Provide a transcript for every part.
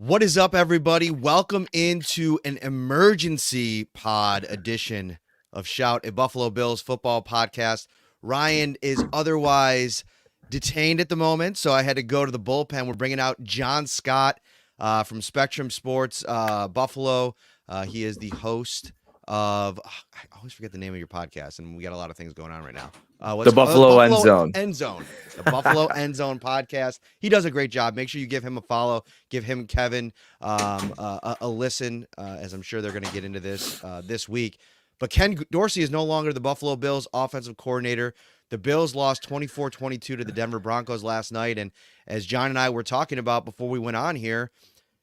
What is up, everybody? Welcome into an emergency pod edition of Shout, a Buffalo Bills football podcast. Ryan is otherwise detained at the moment, so I had to go to the bullpen. We're bringing out Jon Scott from Spectrum Sports Buffalo. He is the host of, I always forget the name of your podcast, and we got a lot of things going on right now. The Buffalo End Buffalo Zone. End Zone, the Buffalo End Zone podcast. He does a great job. Make sure you give him a follow. Give him, Kevin, a listen, as I'm sure they're going to get into this week. But Ken Dorsey is no longer the Buffalo Bills offensive coordinator. The Bills lost 24-22 to the Denver Broncos last night. And as John and I were talking about before we went on here,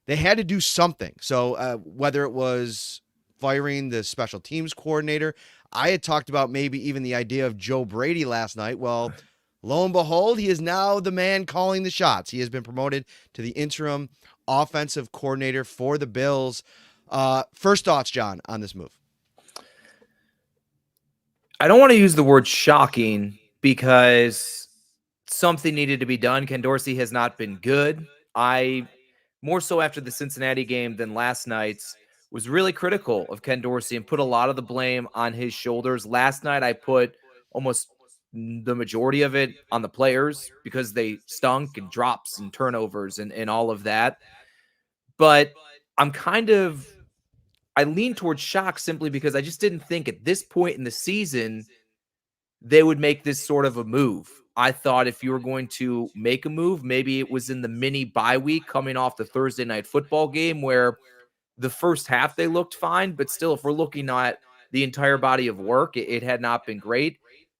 they had to do something. So whether it was firing the special teams coordinator, I had talked about maybe even the idea of Joe Brady last night. Well, lo and behold, he is now the man calling the shots. He has been promoted to the interim offensive coordinator for the Bills. First thoughts, John, on this move? I don't want to use the word shocking because something needed to be done. Ken Dorsey has not been good. I, more so after the Cincinnati game than last night's, was really critical of Ken Dorsey and put a lot of the blame on his shoulders. Last night, I put almost the majority of it on the players because they stunk and drops and turnovers and all of that. But I lean towards shock simply because I just didn't think at this point in the season they would make this sort of a move. I thought if you were going to make a move, maybe it was in the mini bye week coming off the Thursday night football game where the first half they looked fine, but still, if we're looking at the entire body of work, it had not been great.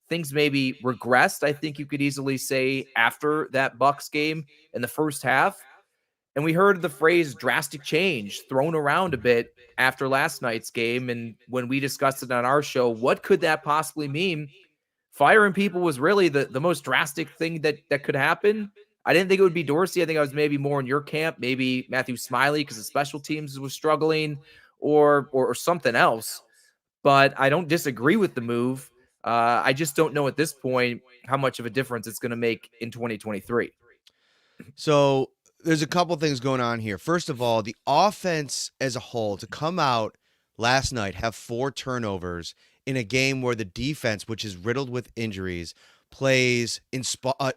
Things maybe regressed, I think you could easily say, after that Bucs game in the first half. And we heard the phrase drastic change thrown around a bit after last night's game. And when we discussed it on our show, what could that possibly mean? Firing people was really the most drastic thing that could happen. I didn't think it would be Dorsey. I think I was maybe more in your camp, maybe Matthew Smiley because the special teams was struggling or something else. But I don't disagree with the move. I just don't know at this point how much of a difference it's going to make in 2023. So there's a couple things going on here. First of all, the offense as a whole to come out last night, have 4 turnovers in a game where the defense, which is riddled with injuries, plays an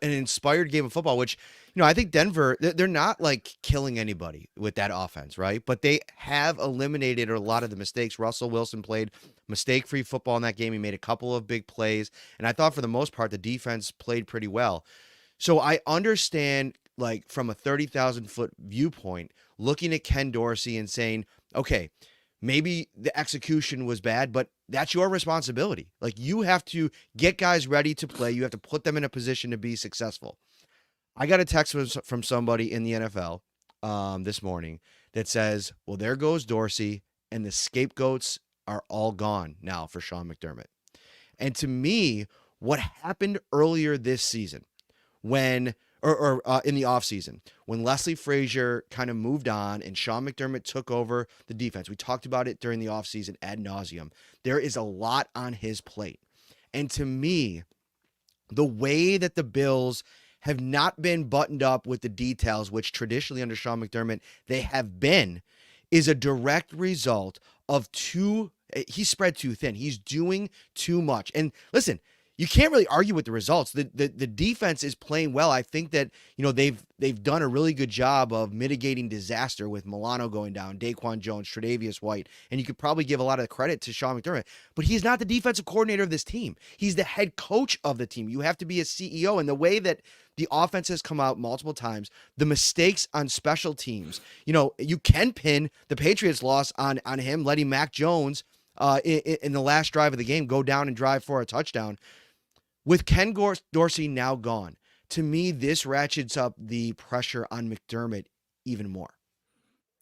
inspired game of football, which, I think Denver, they're not like killing anybody with that offense, right? But they have eliminated a lot of the mistakes. Russell Wilson played mistake-free football in that game. He made a couple of big plays. And I thought for the most part, the defense played pretty well. So I understand, like, from a 30,000-foot viewpoint, looking at Ken Dorsey and saying, okay, maybe the execution was bad, but that's your responsibility. Like, you have to get guys ready to play. You have to put them in a position to be successful. I got a text from somebody in the NFL this morning that says, well, there goes Dorsey, and the scapegoats are all gone now for Sean McDermott. And to me, what happened earlier this season when or in the offseason, when Leslie Frazier kind of moved on and Sean McDermott took over the defense. We talked about it during the offseason ad nauseum. There is a lot on his plate. And to me, the way that the Bills have not been buttoned up with the details, which traditionally under Sean McDermott they have been, is a direct result of he spread too thin. He's doing too much. And listen, you can't really argue with the results. The defense is playing well. I think that, they've done a really good job of mitigating disaster with Milano going down, Daquan Jones, Tre'Davious White, and you could probably give a lot of credit to Sean McDermott. But he's not the defensive coordinator of this team. He's the head coach of the team. You have to be a CEO, and the way that the offense has come out multiple times, the mistakes on special teams, you can pin the Patriots' loss on him letting Mac Jones in the last drive of the game go down and drive for a touchdown. With Ken Dorsey now gone, to me, this ratchets up the pressure on McDermott even more.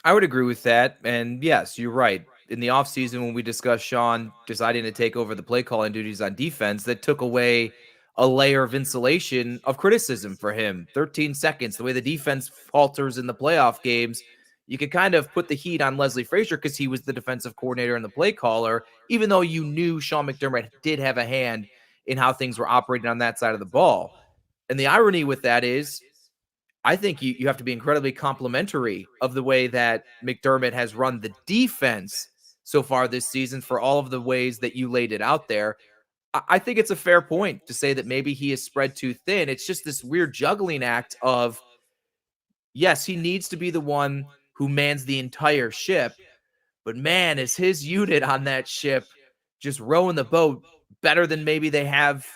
I would agree with that. And yes, you're right. In the offseason, when we discussed Sean deciding to take over the play calling duties on defense, that took away a layer of insulation of criticism for him. 13 seconds, the way the defense falters in the playoff games, you could kind of put the heat on Leslie Frazier because he was the defensive coordinator and the play caller, even though you knew Sean McDermott did have a hand in how things were operating on that side of the ball. And the irony with that is I think you have to be incredibly complimentary of the way that McDermott has run the defense so far this season for all of the ways that you laid it out there. I think it's a fair point to say that maybe he is spread too thin. It's just this weird juggling act of, yes, he needs to be the one who mans the entire ship, but man, is his unit on that ship just rowing the boat better than maybe they have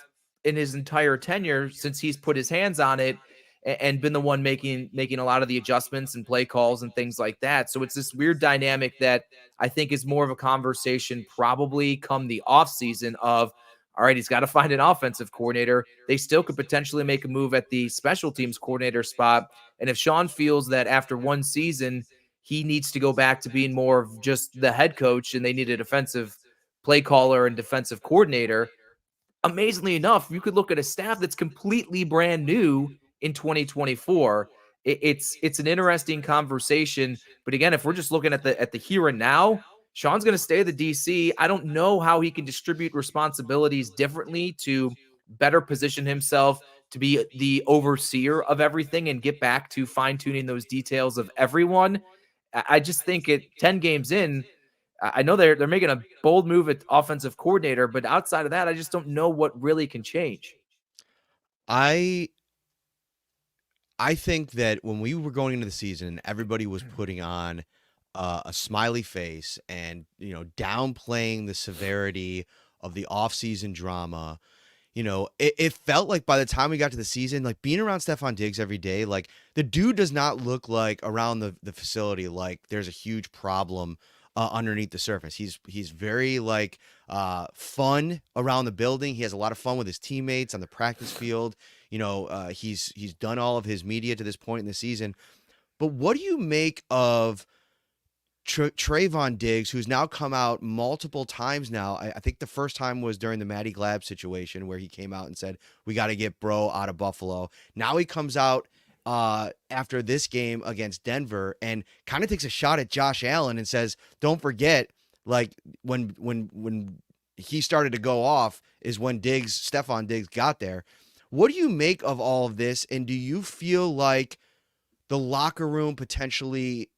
in his entire tenure since he's put his hands on it and been the one making a lot of the adjustments and play calls and things like that. So it's this weird dynamic that I think is more of a conversation probably come the offseason of, all right, he's got to find an offensive coordinator. They still could potentially make a move at the special teams coordinator spot. And if Sean feels that after one season, he needs to go back to being more of just the head coach and they need a defensive play caller and defensive coordinator, amazingly enough, you could look at a staff that's completely brand new in 2024. It's an interesting conversation, but again, if we're just looking at the here and now, Sean's going to stay the DC. I don't know how he can distribute responsibilities differently to better position himself to be the overseer of everything and get back to fine tuning those details of everyone. I just think at 10 games in, I know they're making a bold move at offensive coordinator, but outside of that, I just don't know what really can change. I I think that when we were going into the season, everybody was putting on a smiley face and downplaying the severity of the offseason drama. It felt like by the time we got to the season, like being around Stefan Diggs every day, like the dude does not look like around the facility like there's a huge problem underneath the surface. He's very like fun around the building. He has a lot of fun with his teammates on the practice field. He's done all of his media to this point in the season. But what do you make of Trayvon Diggs, who's now come out multiple times now? I think the first time was during the Matty Glab situation where he came out and said, we got to get bro out of Buffalo. Now he comes out after this game against Denver and kind of takes a shot at Josh Allen and says, don't forget, like when he started to go off is when Stefan Diggs got there. What do you make of all of this? And do you feel like the locker room potentially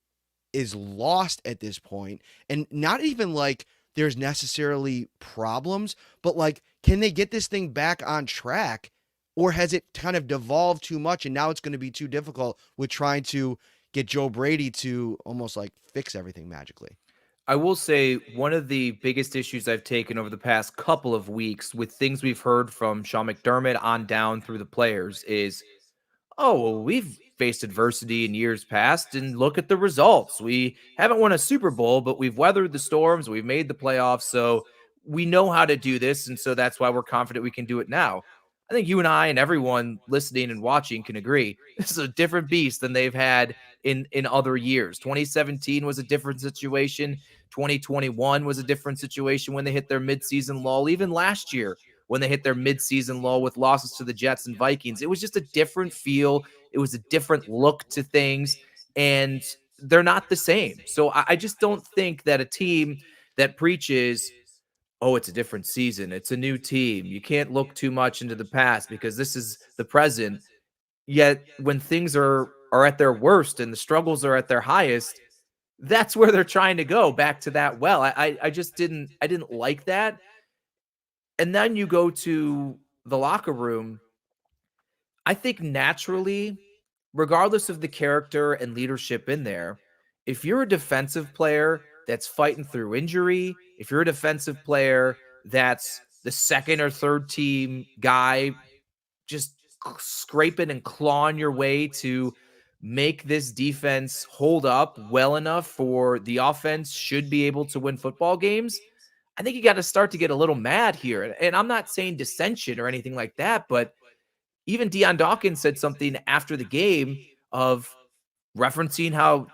is lost at this point, and not even like there's necessarily problems, but like, can they get this thing back on track, or has it kind of devolved too much and now it's going to be too difficult with trying to get Joe Brady to almost like fix everything magically? I will say one of the biggest issues I've taken over the past couple of weeks with things we've heard from Sean McDermott on down through the players is, oh, well, we've faced adversity in years past and look at the results. We haven't won a Super Bowl, but we've weathered the storms. We've made the playoffs. So we know how to do this. And so that's why we're confident we can do it now. I think you and I and everyone listening and watching can agree this is a different beast than they've had in other years. 2017 was a different situation. 2021 was a different situation when they hit their midseason lull. Even last year, when they hit their midseason lull with losses to the Jets and Vikings, it was just a different feel. It was a different look to things, and they're not the same. So I just don't think that a team that preaches, oh, it's a different season, it's a new team, you can't look too much into the past because this is the present. Yet when things are at their worst and the struggles are at their highest, that's where they're trying to go back to that well. I just didn't like that. And then you go to the locker room. I think naturally, regardless of the character and leadership in there, if you're a defensive player that's fighting through injury, if you're a defensive player that's the second or third team guy, just scraping and clawing your way to make this defense hold up well enough for the offense should be able to win football games. I think you got to start to get a little mad here. And I'm not saying dissension or anything like that, but even Deion Dawkins said something after the game of referencing how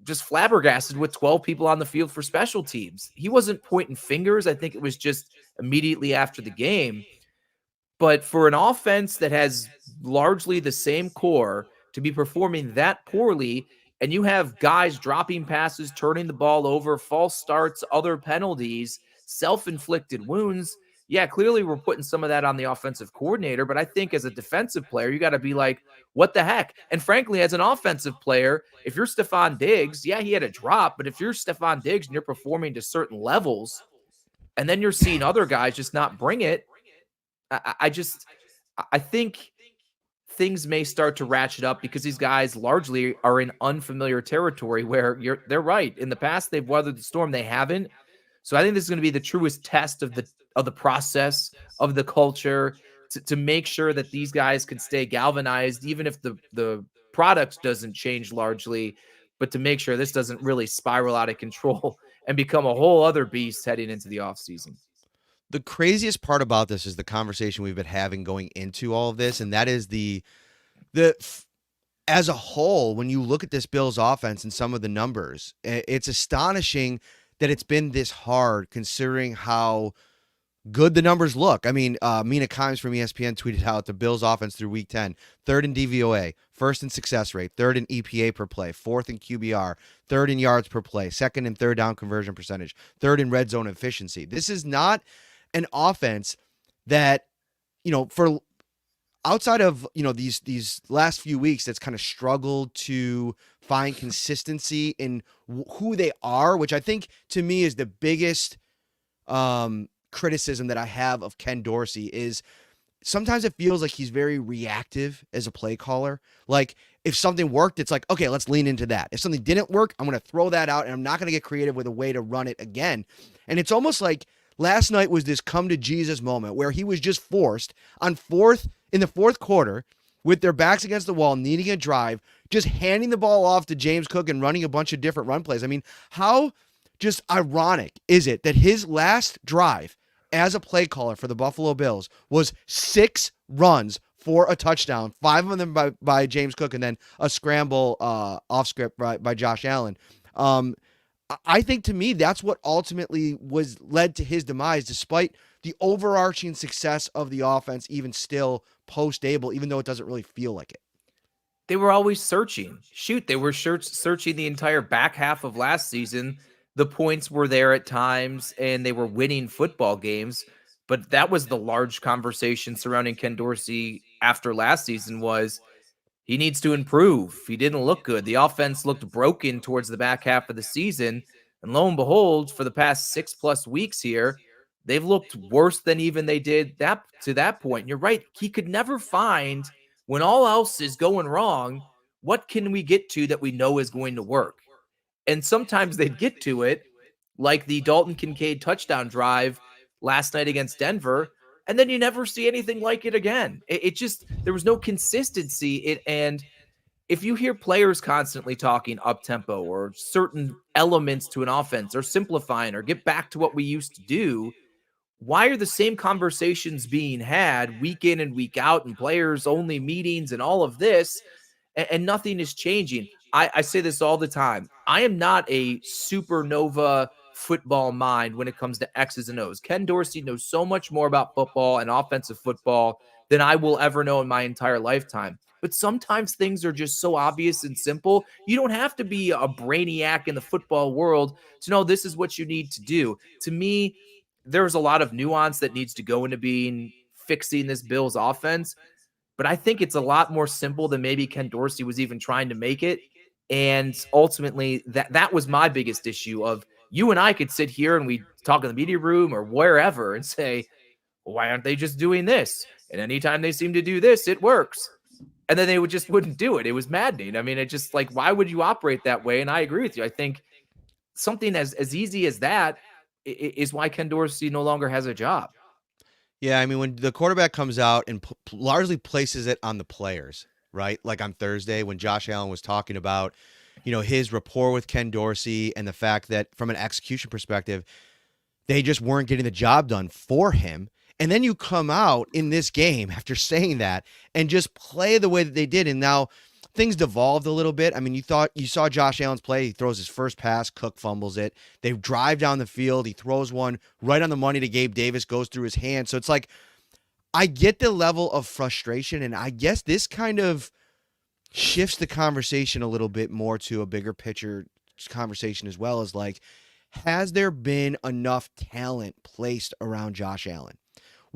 just flabbergasted with 12 people on the field for special teams. He wasn't pointing fingers. I think it was just immediately after the game. But for an offense that has largely the same core to be performing that poorly, and you have guys dropping passes, turning the ball over, false starts, other penalties, self inflicted wounds, yeah, clearly we're putting some of that on the offensive coordinator, but I think as a defensive player, you got to be like, what the heck? And frankly, as an offensive player, if you're Stephon Diggs, yeah, he had a drop, but if you're Stephon Diggs and you're performing to certain levels, and then you're seeing other guys just not bring it, I think things may start to ratchet up because these guys largely are in unfamiliar territory where they're right. In the past, they've weathered the storm. They haven't. So I think this is going to be the truest test of the process, of the culture, to make sure that these guys can stay galvanized, even if the product doesn't change largely, but to make sure this doesn't really spiral out of control and become a whole other beast heading into the offseason. The craziest part about this is the conversation we've been having going into all of this, and that is the as a whole, when you look at this Bills offense and some of the numbers, it's astonishing that it's been this hard considering how good the numbers look. I mean, Mina Kimes from ESPN tweeted out the Bills offense through week 10, third in DVOA, first in success rate, third in EPA per play, fourth in QBR, third in yards per play, second in third down conversion percentage, third in red zone efficiency. This is not an offense that, for outside of, these last few weeks that's kind of struggled to find consistency in who they are, which I think to me is the biggest criticism that I have of Ken Dorsey is sometimes it feels like he's very reactive as a play caller. Like if something worked, it's like, okay, let's lean into that. If something didn't work, I'm going to throw that out and I'm not going to get creative with a way to run it again. And it's almost like last night was this come to Jesus moment where he was just forced in the fourth quarter with their backs against the wall, needing a drive, just handing the ball off to James Cook and running a bunch of different run plays. I mean, how just ironic is it that his last drive as a play caller for the Buffalo Bills was 6 runs for a touchdown, 5 of them by James Cook, and then a scramble off script by Josh Allen. I think to me that's what ultimately led to his demise, despite the overarching success of the offense, even still post-Able, even though it doesn't really feel like it. They were always searching. Shoot, they were searching the entire back half of last season. The points were there at times, and they were winning football games. But that was the large conversation surrounding Ken Dorsey after last season was he needs to improve. He didn't look good. The offense looked broken towards the back half of the season. And lo and behold, for the past 6+ weeks here, they've looked worse than even they did to that point. And you're right. He could never find, when all else is going wrong, what can we get to that we know is going to work? And sometimes they'd get to it, like the Dalton Kincaid touchdown drive last night against Denver, and then you never see anything like it again. It just, there was no consistency. And if you hear players constantly talking up tempo or certain elements to an offense or simplifying or get back to what we used to do, why are the same conversations being had week in and week out and players only meetings and all of this, and nothing is changing? I say this all the time. I am not a supernova football mind when it comes to X's and O's. Ken Dorsey knows so much more about football and offensive football than I will ever know in my entire lifetime. But sometimes things are just so obvious and simple. You don't have to be a brainiac in the football world to know this is what you need to do. To me, there's a lot of nuance that needs to go into fixing this Bills offense. But I think it's a lot more simple than maybe Ken Dorsey was even trying to make it. And ultimately, that was my biggest issue of you and I could sit here and we talk in the media room or wherever and say, well, why aren't they just doing this? And anytime they seem to do this, it works. And then they wouldn't do it. It was maddening. I mean, it just like, why would you operate that way? And I agree with you. I think something as easy as that is why Ken Dorsey no longer has a job. Yeah, I mean, when the quarterback comes out and largely places it on the players, right? Like on Thursday when Josh Allen was talking about, his rapport with Ken Dorsey and the fact that from an execution perspective, they just weren't getting the job done for him. And then you come out in this game after saying that and just play the way that they did. And now things devolved a little bit. I mean, you saw Josh Allen's play. He throws his first pass. Cook fumbles it. They drive down the field. He throws one right on the money to Gabe Davis, goes through his hand. So it's like, I get the level of frustration. And I guess this kind of shifts the conversation a little bit more to a bigger picture conversation as well, as like, has there been enough talent placed around Josh Allen?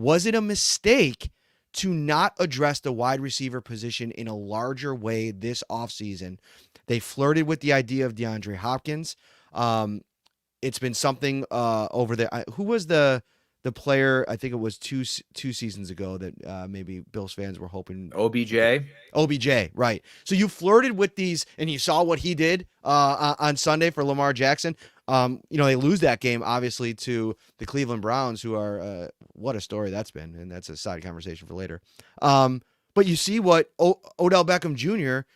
Was it a mistake to not address the wide receiver position in a larger way this offseason? They flirted with the idea of DeAndre Hopkins. Um, it's been something over there. Who was the player? I think it was two seasons ago that maybe Bills fans were hoping. OBJ. OBJ, right? So you flirted with these, and you saw what he did on Sunday for Lamar Jackson. They lose that game obviously to the Cleveland Browns, who are what a story that's been, and that's a side conversation for later. But you see what Odell Beckham Jr.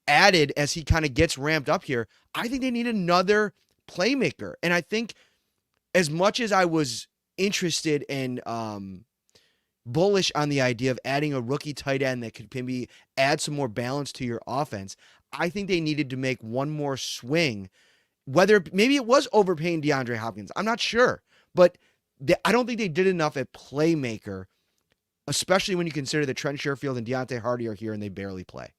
added as he kind of gets ramped up here. I think they need another playmaker, and I think as much as I was interested and bullish on the idea of adding a rookie tight end that could maybe add some more balance to your offense, I think they needed to make one more swing. Whether maybe it was overpaying DeAndre Hopkins, I'm not sure, but I don't think they did enough at playmaker, especially when you consider that Trent Sherfield and Deontay Hardy are here and they barely play.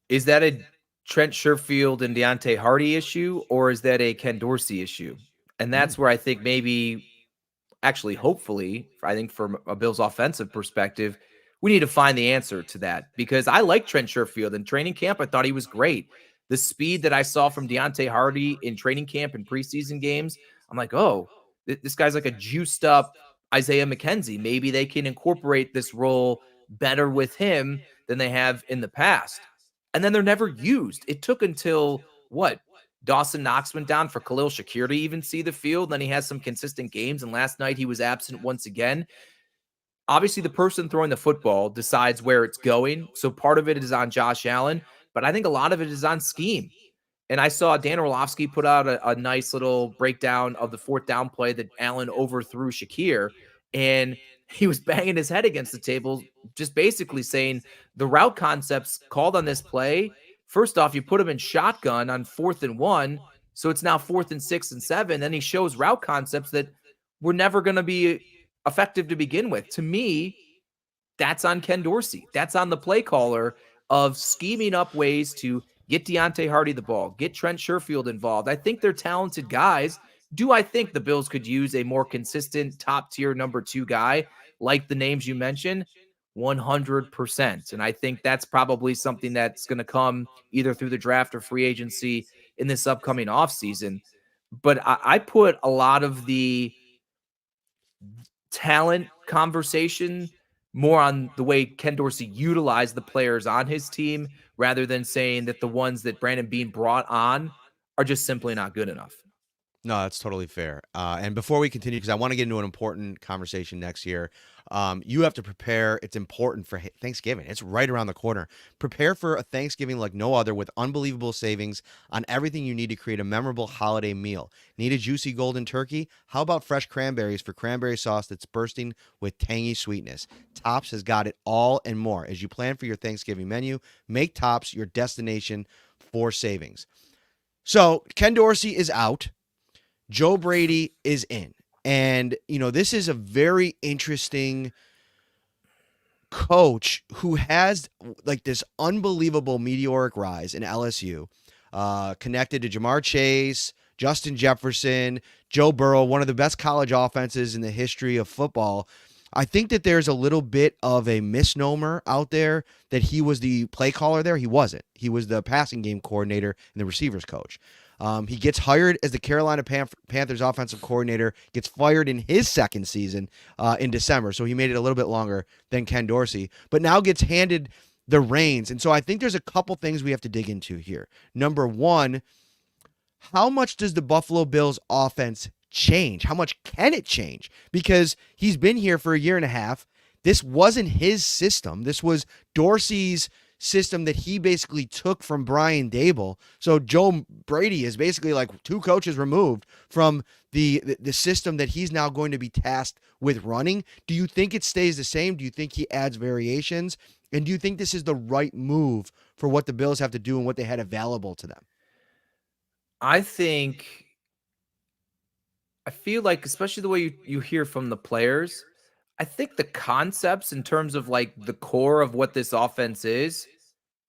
Is that a Trent Sherfield and Deontay Hardy issue, or is that a Ken Dorsey issue? And that's where I think maybe, actually, hopefully, I think from a Bills offensive perspective, we need to find the answer to that, because I like Trent Sherfield in training camp. I thought he was great. The speed that I saw from Deontay Hardy in training camp and preseason games, I'm like, oh, this guy's like a juiced up Isaiah McKenzie. Maybe they can incorporate this role better with him than they have in the past. And then they're never used. It took until what? Dawson Knox went down for Khalil Shakir to even see the field. Then he has some consistent games. And last night he was absent once again. Obviously, the person throwing the football decides where it's going. So part of it is on Josh Allen, but I think a lot of it is on scheme. And I saw Dan Orlovsky put out a nice little breakdown of the fourth down play that Allen overthrew Shakir. And he was banging his head against the table, just basically saying the route concepts called on this play. First off, you put him in shotgun on 4th and 1. So it's now 4th and 6 and 7. Then he shows route concepts that were never going to be effective to begin with. To me, that's on Ken Dorsey. That's on the play caller of scheming up ways to get Deontay Hardy the ball, get Trent Sherfield involved. I think they're talented guys. Do I think the Bills could use a more consistent top tier number 2 guy like the names you mentioned? 100%. And I think that's probably something that's going to come either through the draft or free agency in this upcoming offseason. But I put a lot of the talent conversation more on the way Ken Dorsey utilized the players on his team rather than saying that the ones that Brandon Beane brought on are just simply not good enough. No, that's totally fair. And before we continue, because I want to get into an important conversation next year, you have to prepare. It's important for Thanksgiving. It's right around the corner. Prepare for a Thanksgiving like no other with unbelievable savings on everything you need to create a memorable holiday meal. Need a juicy golden turkey? How about fresh cranberries for cranberry sauce that's bursting with tangy sweetness? Tops has got it all and more. As you plan for your Thanksgiving menu, make Tops your destination for savings. So Ken Dorsey is out. Joe Brady is in. And, this is a very interesting coach who has like this unbelievable meteoric rise in LSU, connected to Jamar Chase, Justin Jefferson, Joe Burrow, one of the best college offenses in the history of football. I think that there's a little bit of a misnomer out there that he was the play caller there. He wasn't. He was the passing game coordinator and the receivers coach. He gets hired as the Carolina Panthers offensive coordinator, gets fired in his second season in December. So he made it a little bit longer than Ken Dorsey, but now gets handed the reins. And so I think there's a couple things we have to dig into here. Number one, how much does the Buffalo Bills offense change? How much can it change? Because he's been here for a year and a half. This wasn't his system. This was Dorsey's system that he basically took from Brian Dable. So Joe Brady is basically like 2 coaches removed from the system that he's now going to be tasked with running. Do you think it stays the same? Do you think he adds variations? And do you think this is the right move for what the Bills have to do and what they had available to them? I feel like, especially the way you hear from the players, I think the concepts in terms of like the core of what this offense is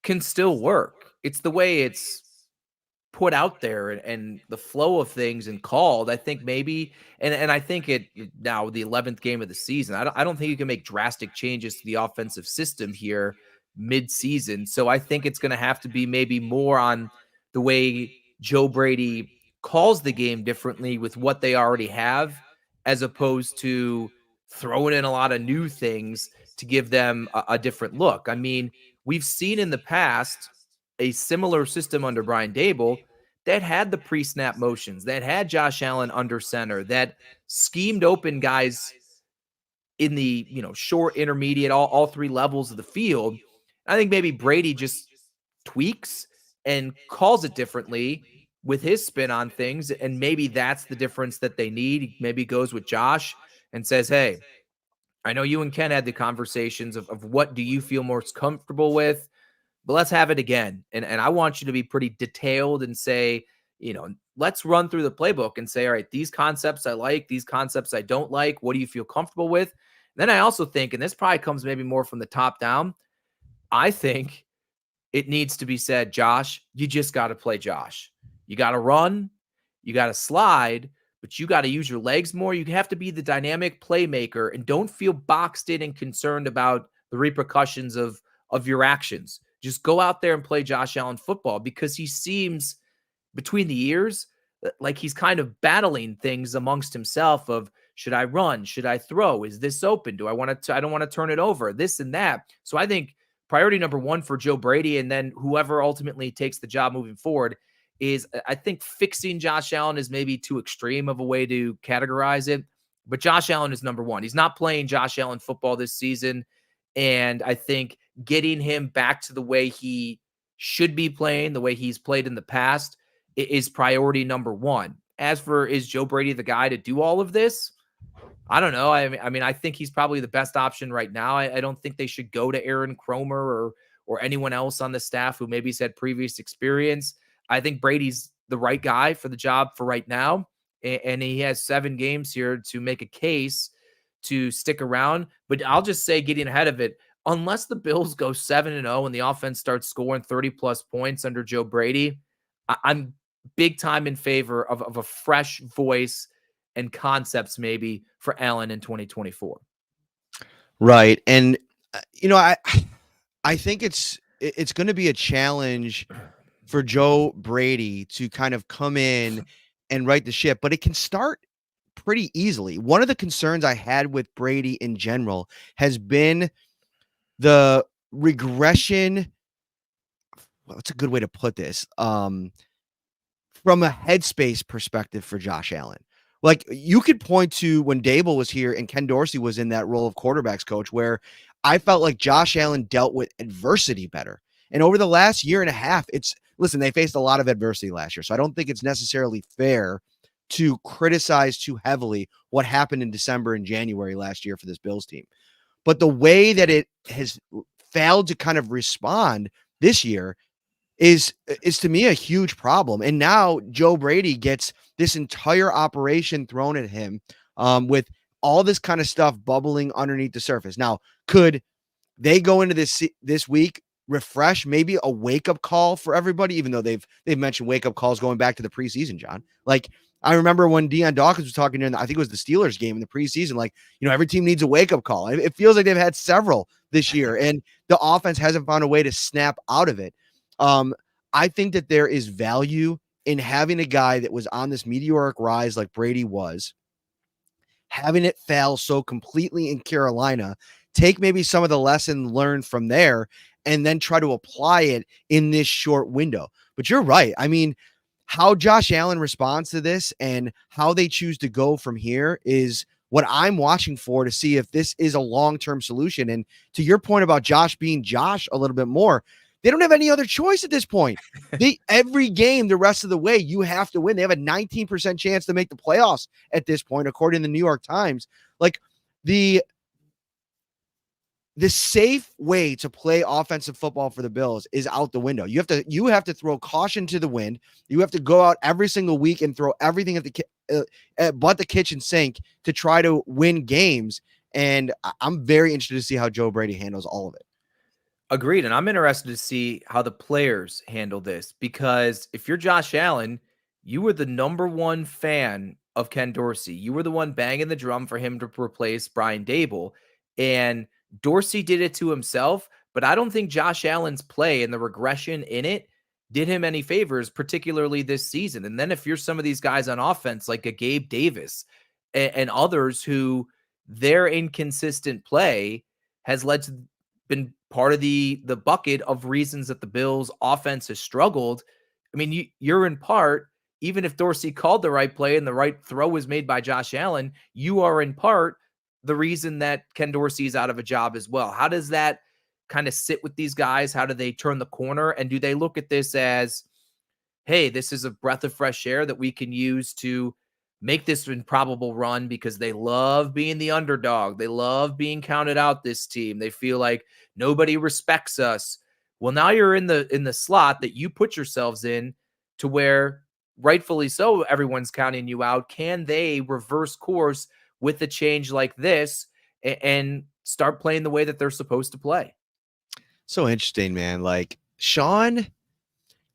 can still work. It's the way it's put out there and the flow of things and called, I think maybe, and I think it now the 11th game of the season, I don't think you can make drastic changes to the offensive system here mid-season. So I think it's going to have to be maybe more on the way Joe Brady calls the game differently with what they already have, as opposed to throwing in a lot of new things to give them a different look. I mean, we've seen in the past a similar system under Brian Dable that had the pre-snap motions, that had Josh Allen under center, that schemed open guys in the short, intermediate, all three levels of the field. I think maybe Brady just tweaks and calls it differently with his spin on things, and maybe that's the difference that they need. Maybe goes with Josh and says, "Hey, I know you and Ken had the conversations of what do you feel most comfortable with, but let's have it again. And I want you to be pretty detailed and say, let's run through the playbook and say, all right, these concepts I like, these concepts I don't like. What do you feel comfortable with?" Then I also think, and this probably comes maybe more from the top down, I think it needs to be said, Josh, you just got to play Josh. You got to run, you got to slide, but you got to use your legs more. You have to be the dynamic playmaker and don't feel boxed in and concerned about the repercussions of your actions. Just go out there and play Josh Allen football, because he seems between the years like he's kind of battling things amongst himself of, should I run? Should I throw? Is this open? Do I want to, I don't want to turn it over, this and that. So I think priority number one for Joe Brady, and then whoever ultimately takes the job moving forward, is I think fixing Josh Allen is maybe too extreme of a way to categorize it. But Josh Allen is number one. He's not playing Josh Allen football this season. And I think getting him back to the way he should be playing, the way he's played in the past, is priority number one. As for, is Joe Brady the guy to do all of this? I don't know. I mean, I think he's probably the best option right now. I don't think they should go to Aaron Cromer or anyone else on the staff who maybe has had previous experience. I think Brady's the right guy for the job for right now. And he has 7 games here to make a case to stick around. But I'll just say, getting ahead of it, unless the Bills go 7-0 and the offense starts scoring 30+ points under Joe Brady, I'm big time in favor of a fresh voice and concepts maybe for Allen in 2024. Right. And I think it's going to be a challenge for Joe Brady to kind of come in and right the ship, but it can start pretty easily. One of the concerns I had with Brady in general has been the regression. Well, that's a good way to put this. From a headspace perspective for Josh Allen. Like, you could point to when Dable was here and Ken Dorsey was in that role of quarterbacks coach, where I felt like Josh Allen dealt with adversity better. And over the last year and a half, listen, they faced a lot of adversity last year. So I don't think it's necessarily fair to criticize too heavily what happened in December and January last year for this Bills team. But the way that it has failed to kind of respond this year is to me a huge problem. And now Joe Brady gets this entire operation thrown at him with all this kind of stuff bubbling underneath the surface. Now, could they go into this week refresh, maybe a wake-up call for everybody, even though they've mentioned wake-up calls going back to the preseason, John? Like, I remember when Deion Dawkins was talking during, I think it was the Steelers game in the preseason, like, every team needs a wake-up call. It feels like they've had several this year, and the offense hasn't found a way to snap out of it. I think that there is value in having a guy that was on this meteoric rise like Brady was, having it fail so completely in Carolina, take maybe some of the lesson learned from there, and then try to apply it in this short window. But you're right. I mean, how Josh Allen responds to this and how they choose to go from here is what I'm watching for, to see if this is a long-term solution. And to your point about Josh being Josh a little bit more, they don't have any other choice at this point. Every game the rest of the way, you have to win. They have a 19% chance to make the playoffs at this point, according to the New York Times. Like, the safe way to play offensive football for the Bills is out the window. You have to throw caution to the wind. You have to go out every single week and throw everything but the kitchen sink to try to win games. And I'm very interested to see how Joe Brady handles all of it. Agreed. And I'm interested to see how the players handle this, because if you're Josh Allen, you were the number one fan of Ken Dorsey. You were the one banging the drum for him to replace Brian Dable. And Dorsey did it to himself, but I don't think Josh Allen's play and the regression in it did him any favors, particularly this season. And then if you're some of these guys on offense, like a Gabe Davis and others who their inconsistent play has led to been part of the bucket of reasons that the Bills offense has struggled. I mean, you're in part, even if Dorsey called the right play and the right throw was made by Josh Allen, you are in part the reason that Ken Dorsey is out of a job as well. How does that kind of sit with these guys? How do they turn the corner? And do they look at this as, hey, this is a breath of fresh air that we can use to make this improbable run, because they love being the underdog. They love being counted out, this team. They feel like nobody respects us. Well, now you're in the slot that you put yourselves in, to where rightfully so everyone's counting you out. Can they reverse course with a change like this and start playing the way that they're supposed to play? So interesting, man. Like Sean,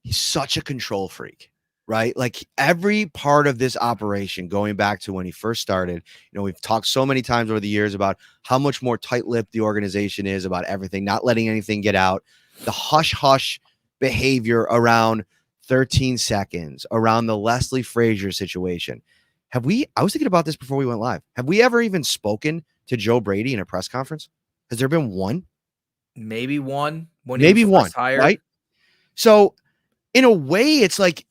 he's such a control freak, right? Like every part of this operation, going back to when he first started, we've talked so many times over the years about how much more tight-lipped the organization is about everything, not letting anything get out, the hush-hush behavior around 13 seconds, around the Leslie Frazier situation. I was thinking about this before we went live. Have we ever even spoken to Joe Brady in a press conference? Has there been one? Maybe one when Maybe he was one, first hired. right? So in a way, it's like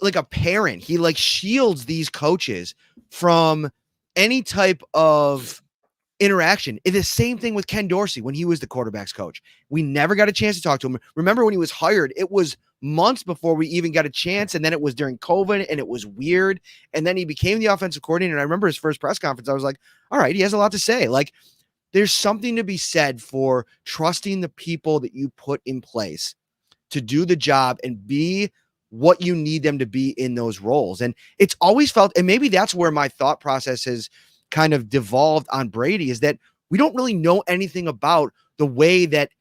like a parent. He like shields these coaches from any type of interaction. It's the same thing with Ken Dorsey when he was the quarterback's coach. We never got a chance to talk to him. Remember when he was hired, it was months before we even got a chance. And then it was during COVID and it was weird. And then he became the offensive coordinator. And I remember his first press conference. I was like, all right, he has a lot to say. Like, there's something to be said for trusting the people that you put in place to do the job and be what you need them to be in those roles. And it's always felt, and maybe that's where my thought process has kind of devolved on Brady, is that we don't really know anything about the way that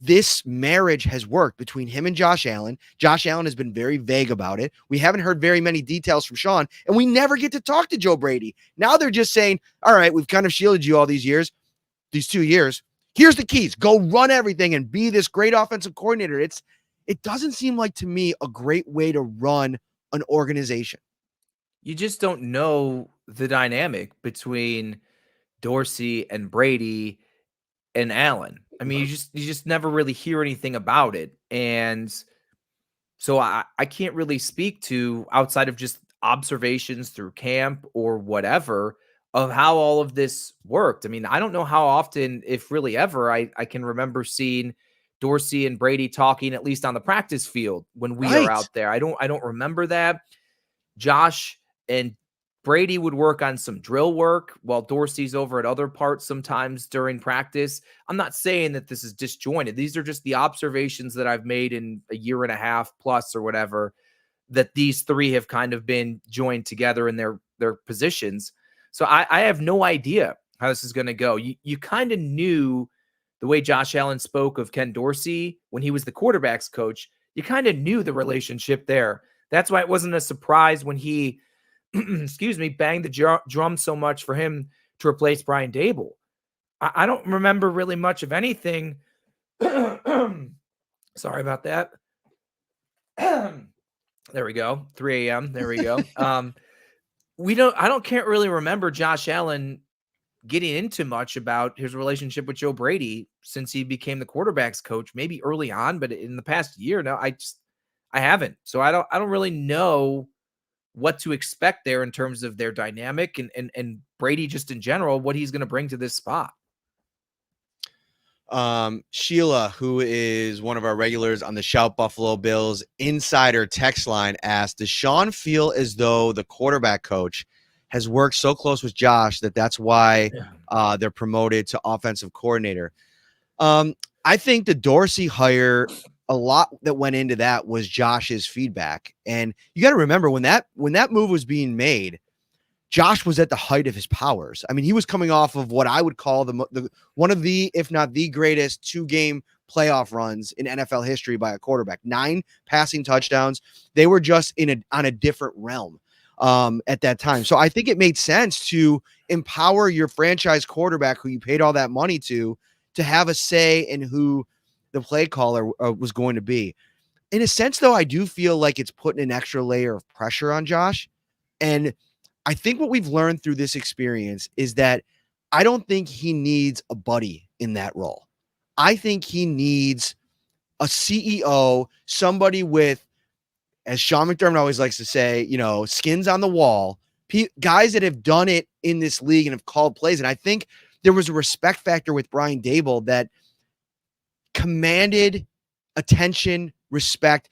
this marriage has worked between him and Josh Allen. Josh Allen has been very vague about it. We haven't heard very many details from Sean, and we never get to talk to Joe Brady. Now they're just saying, all right, we've kind of shielded you all these 2 years. Here's the keys. Go run everything and be this great offensive coordinator. It doesn't seem like, to me, a great way to run an organization. You just don't know the dynamic between Dorsey and Brady and Allen. I mean, you just never really hear anything about it. And so I can't really speak to, outside of just observations through camp or whatever, of how all of this worked. I mean, I don't know how often, if really ever, I can remember seeing Dorsey and Brady talking, at least on the practice field when we are Right. out there. I don't remember that. Josh and Brady would work on some drill work while Dorsey's over at other parts sometimes during practice. I'm not saying that this is disjointed. These are just the observations that I've made in a year and a half plus or whatever, that these three have kind of been joined together in their positions. So I have no idea how this is going to go. You kind of knew the way Josh Allen spoke of Ken Dorsey when he was the quarterback's coach. You kind of knew the relationship there. That's why it wasn't a surprise when he, excuse me, banged the drum so much for him to replace Brian Dable. I don't remember really much of anything. Sorry about that. There we go. 3 a.m. There we go. Can't really remember Josh Allen getting into much about his relationship with Joe Brady since he became the quarterback's coach, maybe early on, but in the past year, no, I haven't. So I don't really know what to expect there in terms of their dynamic and Brady just in general, what he's going to bring to this spot. Sheila, who is one of our regulars on the Shout Buffalo Bills insider text line, asked, does Sean feel as though the quarterback coach has worked so close with Josh that's why they're promoted to offensive coordinator? I think the Dorsey hire, a lot that went into that was Josh's feedback. And you got to remember when that move was being made, Josh was at the height of his powers. I mean, he was coming off of what I would call the one of the, if not the greatest 2-game playoff runs in NFL history by a quarterback. 9 passing touchdowns. They were just on a different realm at that time. So I think it made sense to empower your franchise quarterback who you paid all that money to have a say in who the play caller was going to be. In a sense, though, I do feel like it's putting an extra layer of pressure on Josh. And I think what we've learned through this experience is that I don't think he needs a buddy in that role. I think he needs a CEO, somebody with, as Sean McDermott always likes to say, skins on the wall, guys that have done it in this league and have called plays. And I think there was a respect factor with Brian Daboll that commanded attention, respect.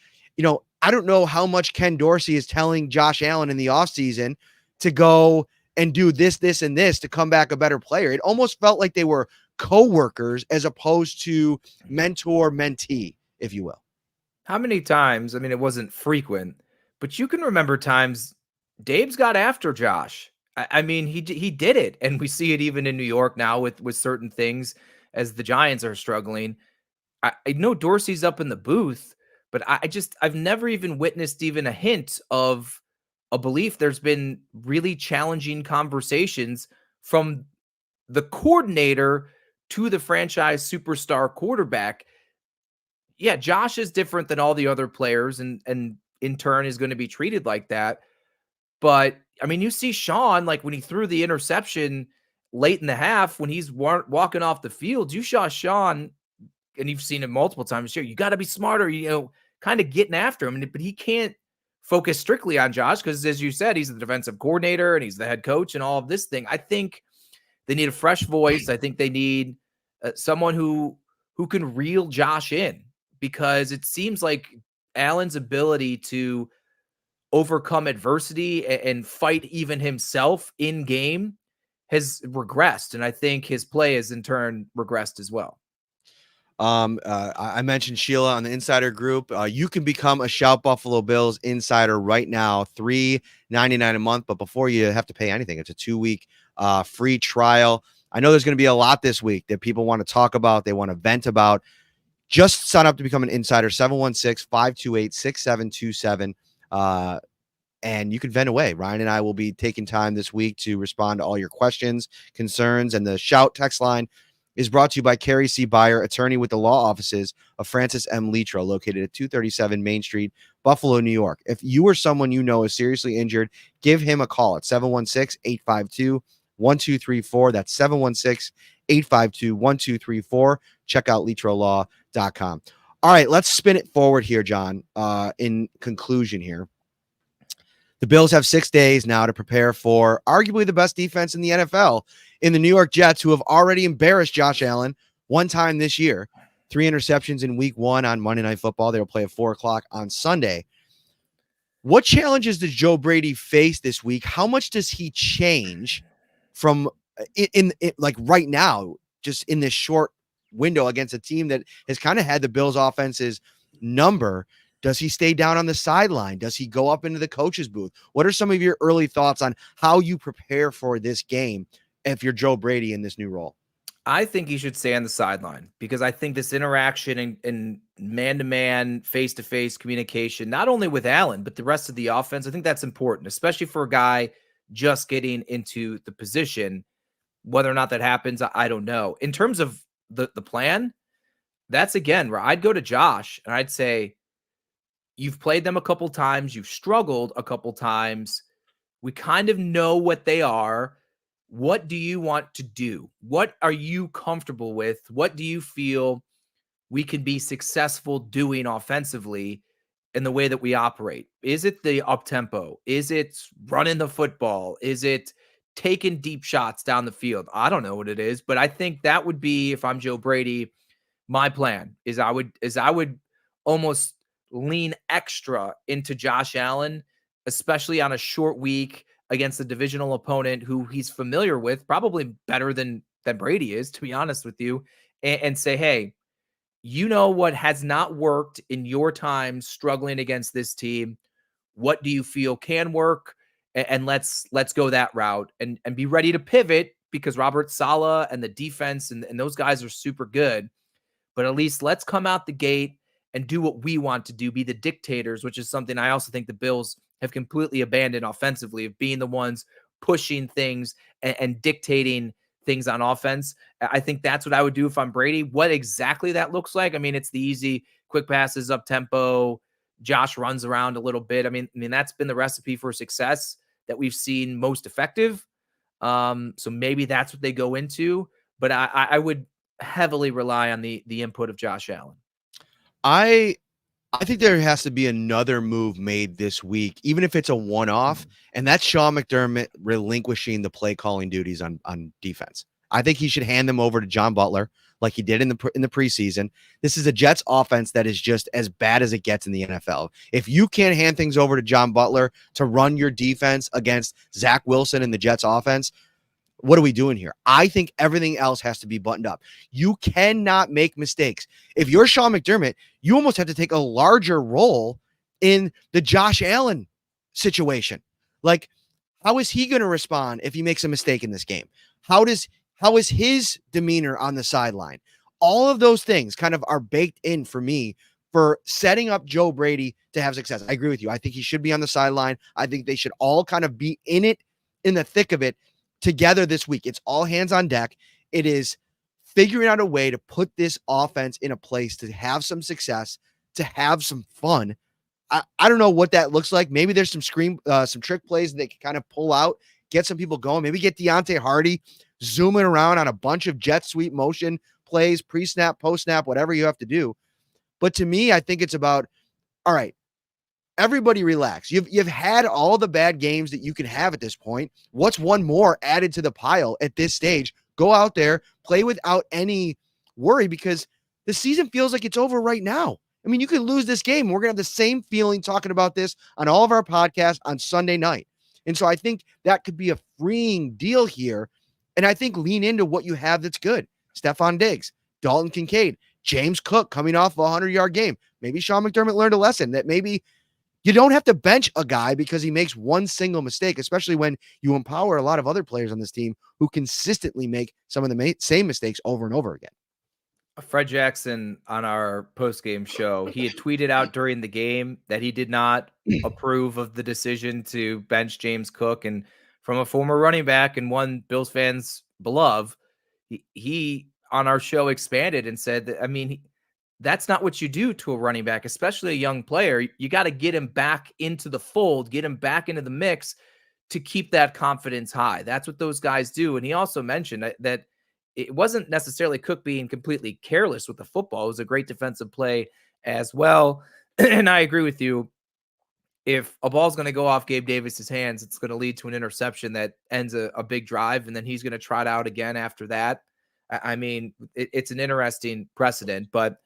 I don't know how much Ken Dorsey is telling Josh Allen in the offseason to go and do this, this, and this to come back a better player. It almost felt like they were co-workers as opposed to mentor, mentee, if you will. How many times, I mean, it wasn't frequent, but you can remember times Dave's got after Josh. I mean, he did it. And we see it even in New York now with certain things as the Giants are struggling. I know Dorsey's up in the booth, but I've never even witnessed even a hint of a belief. There's been really challenging conversations from the coordinator to the franchise superstar quarterback. Yeah, Josh is different than all the other players and in turn is going to be treated like that. But I mean, you see Sean, like when he threw the interception late in the half, when he's walking off the field, you saw Sean, and you've seen it multiple times here. You got to be smarter, kind of getting after him. But he can't focus strictly on Josh because, as you said, he's the defensive coordinator and he's the head coach and all of this thing. I think they need a fresh voice. I think they need someone who can reel Josh in, because it seems like Allen's ability to overcome adversity and fight even himself in game has regressed. And I think his play has in turn regressed as well. I mentioned Sheila on the insider group. You can become a Shout Buffalo Bills insider right now, $3.99 a month. But before you have to pay anything, it's a 2-week free trial. I know there's going to be a lot this week that people want to talk about. They want to vent about. Just sign up to become an insider, 716-528-6727. And you can vent away. Ryan and I will be taking time this week to respond to all your questions, concerns, and the Shout text line is brought to you by Carrie C. Beyer, attorney with the law offices of Francis M. Litro, located at 237 Main Street, Buffalo, New York. If you or someone you know is seriously injured, give him a call at 716-852-1234. That's 716-852-1234. Check out litrolaw.com. All right, let's spin it forward here, John. In conclusion here, the Bills have 6 days now to prepare for arguably the best defense in the NFL in the New York Jets, who have already embarrassed Josh Allen one time this year. 3 interceptions in week 1 on Monday Night Football. They'll play at 4:00 on Sunday. What challenges does Joe Brady face this week? How much does he change from in like right now, just in this short window against a team that has kind of had the Bills offense's number? Does he stay down on the sideline? Does he go up into the coach's booth? What are some of your early thoughts on how you prepare for this game if you're Joe Brady in this new role? I think he should stay on the sideline, because I think this interaction and man-to-man, face-to-face communication, not only with Allen, but the rest of the offense, I think that's important, especially for a guy just getting into the position. Whether or not that happens, I don't know. In terms of the plan, that's again where I'd go to Josh and I'd say, you've played them a couple times. You've struggled a couple times. We kind of know what they are. What do you want to do? What are you comfortable with? What do you feel we can be successful doing offensively in the way that we operate? Is it the up tempo? Is it running the football? Is it taking deep shots down the field? I don't know what it is, but I think that would be, if I'm Joe Brady, my plan is I would almost lean extra into Josh Allen, especially on a short week against a divisional opponent who he's familiar with, probably better than Brady is, to be honest with you, and say, hey, you know what has not worked in your time struggling against this team. What do you feel can work? And let's go that route and be ready to pivot, because Robert Saleh and the defense and those guys are super good. but at least let's come out the gate and do what we want to do, be the dictators, which is something I also think the Bills have completely abandoned offensively, of being the ones pushing things and dictating things on offense. I think that's what I would do if I'm Brady. What exactly that looks like, I mean, it's the easy quick passes, up tempo. Josh runs around a little bit. I mean, that's been the recipe for success that we've seen most effective. So maybe that's what they go into, but I would heavily rely on the input of Josh Allen. I think there has to be another move made this week, even if it's a one-off, and that's Sean McDermott relinquishing the play calling duties on defense. I think he should hand them over to John Butler like he did in the preseason. This is a Jets offense that is just as bad as it gets in the NFL. If you can't hand things over to John Butler to run your defense against Zach Wilson and the Jets offense, what are we doing here? I think everything else has to be buttoned up. You cannot make mistakes. If you're Sean McDermott, you almost have to take a larger role in the Josh Allen situation. Like, how is he going to respond if he makes a mistake in this game? How is his demeanor on the sideline? All of those things kind of are baked in for me for setting up Joe Brady to have success. I agree with you. I think he should be on the sideline. I think they should all kind of be in it, in the thick of it, together this week. It's all hands on deck. It is figuring out a way to put this offense in a place to have some success, to have some fun. I don't know what that looks like. Maybe there's some trick plays that they can kind of pull out, get some people going. Maybe get Deontay Hardy zooming around on a bunch of jet sweep motion plays, pre-snap, post-snap, whatever you have to do. But to me, I think it's about, all right, everybody relax. You've had all the bad games that you can have at this point. What's one more added to the pile at this stage? Go out there, play without any worry, because the season feels like it's over right now. I mean, you could lose this game. We're going to have the same feeling talking about this on all of our podcasts on Sunday night. And so I think that could be a freeing deal here. And I think lean into what you have that's good. Stephon Diggs, Dalton Kincaid, James Cook coming off a 100-yard game. Maybe Sean McDermott learned a lesson that maybe you don't have to bench a guy because he makes one single mistake, especially when you empower a lot of other players on this team who consistently make some of the same mistakes over and over again. Fred Jackson on our post-game show, he had tweeted out during the game that he did not approve of the decision to bench James Cook. And from a former running back and one Bills fans beloved, he on our show expanded and said that, I mean, that's not what you do to a running back, especially a young player. You got to get him back into the fold, get him back into the mix to keep that confidence high. That's what those guys do. And he also mentioned that it wasn't necessarily Cook being completely careless with the football. It was a great defensive play as well. And I agree with you. If a ball's going to go off Gabe Davis's hands, it's going to lead to an interception that ends a big drive, and then he's going to trot out again after that. I mean, it's an interesting precedent, but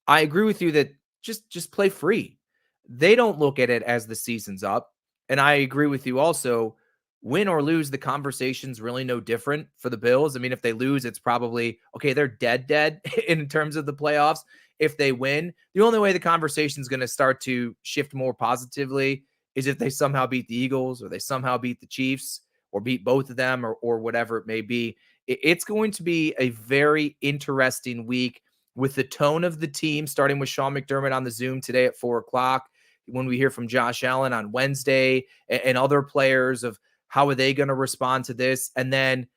I agree with you that just play free. They don't look at it as the season's up. And I agree with you also, win or lose, the conversation's really no different for the Bills. I mean, if they lose, it's probably, okay, they're dead in terms of the playoffs. If they win, the only way the conversation's going to start to shift more positively is if they somehow beat the Eagles, or they somehow beat the Chiefs, or beat both of them, or whatever it may be. It's going to be a very interesting week with the tone of the team, starting with Sean McDermott on the Zoom today at 4:00, when we hear from Josh Allen on Wednesday, and other players of how are they going to respond to this. And then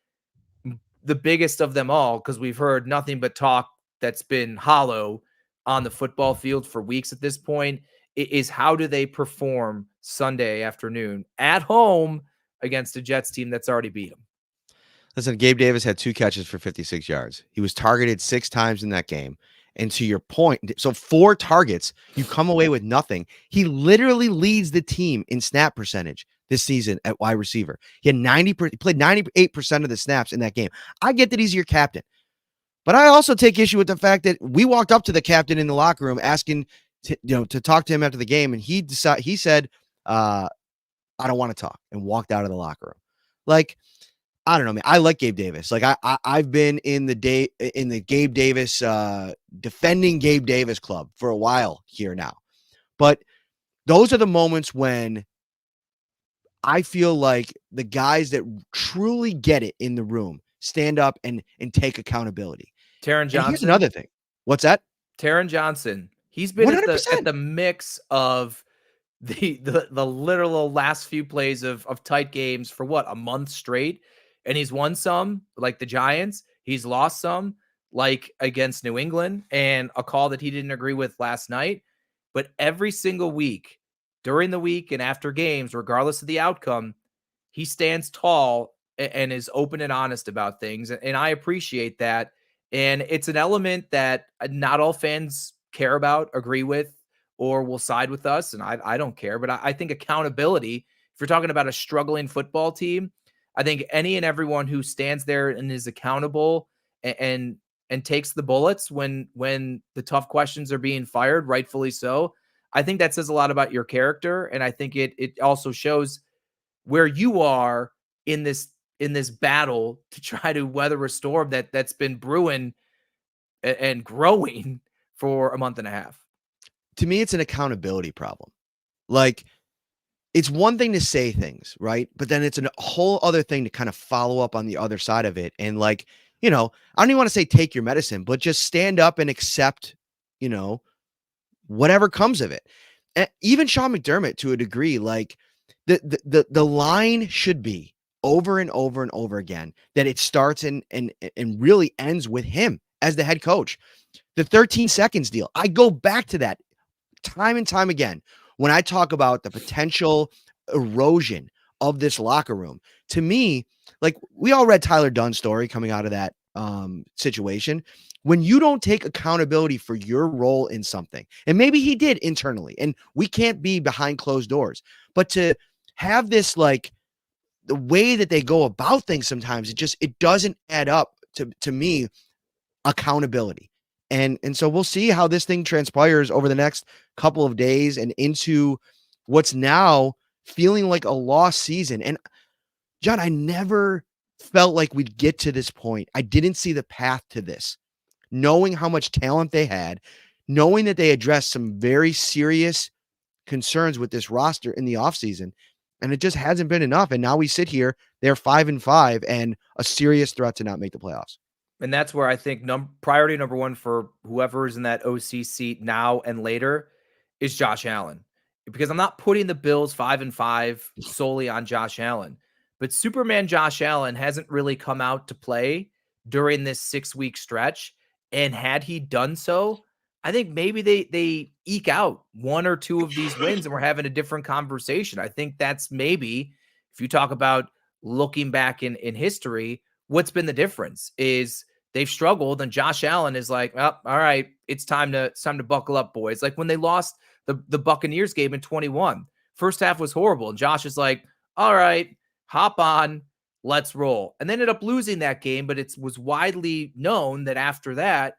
the biggest of them all, because we've heard nothing but talk that's been hollow on the football field for weeks at this point, is how do they perform Sunday afternoon at home against a Jets team that's already beat them? Listen, Gabe Davis had 2 catches for 56 yards. He was targeted 6 times in that game. And to your point, so 4 targets, you come away with nothing. He literally leads the team in snap percentage this season at wide receiver. He played 98% of the snaps in that game. I get that he's your captain, but I also take issue with the fact that we walked up to the captain in the locker room asking to talk to him after the game, and he said, I don't want to talk, and walked out of the locker room. Like, I don't know, man. I like Gabe Davis. Like I've been in the Gabe Davis defending Gabe Davis club for a while here now. But those are the moments when I feel like the guys that truly get it in the room stand up and take accountability. Taron Johnson. And here's another thing. What's that? Taron Johnson. He's been at 100%. the mix of the literal last few plays of tight games for what, a month straight, and he's won some like the Giants, he's lost some like against New England, and a call that he didn't agree with last night. But every single week, during the week and after games, regardless of the outcome, he stands tall and is open and honest about things, and I appreciate that. And it's an element that not all fans care about, agree with, or will side with us. And I don't care, but I think accountability, if you're talking about a struggling football team, I think any and everyone who stands there and is accountable and takes the bullets when the tough questions are being fired, rightfully so. I think that says a lot about your character. And I think it also shows where you are in this battle to try to weather a storm that's been brewing and growing for a month and a half. To me, it's an accountability problem. Like, it's one thing to say things, right? But then it's a whole other thing to kind of follow up on the other side of it. And like, I don't even want to say take your medicine, but just stand up and accept, you know, whatever comes of it. And even Sean McDermott, to a degree, like the line should be over and over and over again that it starts and really ends with him as the head coach. The 13 seconds deal. I go back to that time and time again when I talk about the potential erosion of this locker room. To me, like, we all read Tyler Dunn's story coming out of that situation. When you don't take accountability for your role in something, and maybe he did internally, and we can't be behind closed doors, but to have this, like, the way that they go about things sometimes, it doesn't add up to me, accountability. And so we'll see how this thing transpires over the next couple of days and into what's now feeling like a lost season. And John, I never felt like we'd get to this point. I didn't see the path to this, knowing how much talent they had, knowing that they addressed some very serious concerns with this roster in the offseason. And it just hasn't been enough. And now we sit here, they're 5-5 and a serious threat to not make the playoffs. And that's where I think priority number one for whoever is in that OC seat now and later is Josh Allen. Because I'm not putting the Bills 5-5 solely on Josh Allen, but Superman Josh Allen hasn't really come out to play during this 6-week stretch. And had he done so, I think maybe they eke out one or two of these wins and we're having a different conversation. I think that's maybe, if you talk about looking back in history, what's been the difference is they've struggled and Josh Allen is like, oh, all right, it's time to buckle up, boys. Like when they lost the Buccaneers game in 21, first half was horrible. And Josh is like, all right, hop on, let's roll. And they ended up losing that game, but it was widely known that after that,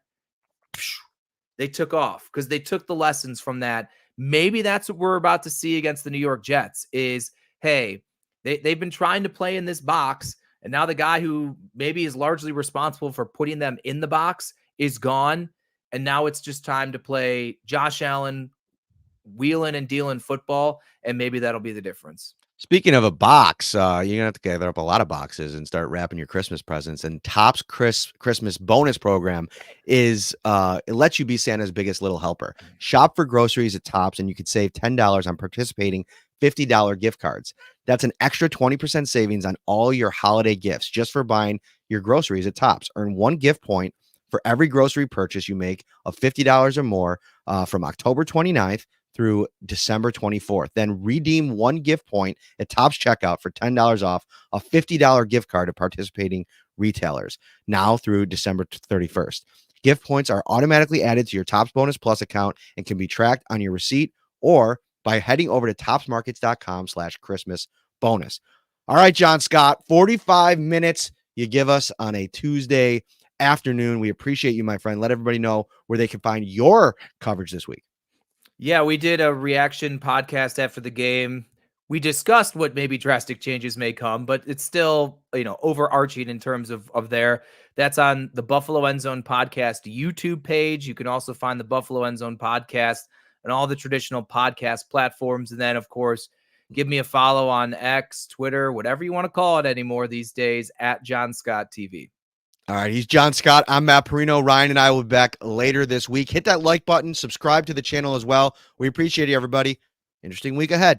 they took off because they took the lessons from that. Maybe that's what we're about to see against the New York Jets is, hey, they've been trying to play in this box. And now the guy who maybe is largely responsible for putting them in the box is gone. And now it's just time to play Josh Allen wheeling and dealing football. And maybe that'll be the difference. Speaking of a box, you're going to have to gather up a lot of boxes and start wrapping your Christmas presents. And Topps Christmas bonus program is it lets you be Santa's biggest little helper. Shop for groceries at Topps, and you could save $10 on participating $50 gift cards. That's an extra 20% savings on all your holiday gifts just for buying your groceries at Topps. Earn one gift point for every grocery purchase you make of $50 or more from October 29th through December 24th. Then redeem one gift point at Topps checkout for $10 off a $50 gift card to participating retailers now through December 31st. Gift points are automatically added to your Topps Bonus Plus account and can be tracked on your receipt or by heading over to topsmarkets.com/Christmas bonus. All right, Jon Scott, 45 minutes you give us on a Tuesday afternoon. We appreciate you, my friend. Let everybody know where they can find your coverage this week. Yeah, we did a reaction podcast after the game. We discussed what maybe drastic changes may come, but it's still, overarching in terms of there. That's on the Buffalo End Zone Podcast YouTube page. You can also find the Buffalo End Zone Podcast on all the traditional podcast platforms. And then, of course, give me a follow on X, Twitter, whatever you want to call it anymore these days, at Jon Scott TV. All right, he's Jon Scott. I'm Matt Parrino. Ryan and I will be back later this week. Hit that like button, subscribe to the channel as well. We appreciate you, everybody. Interesting week ahead.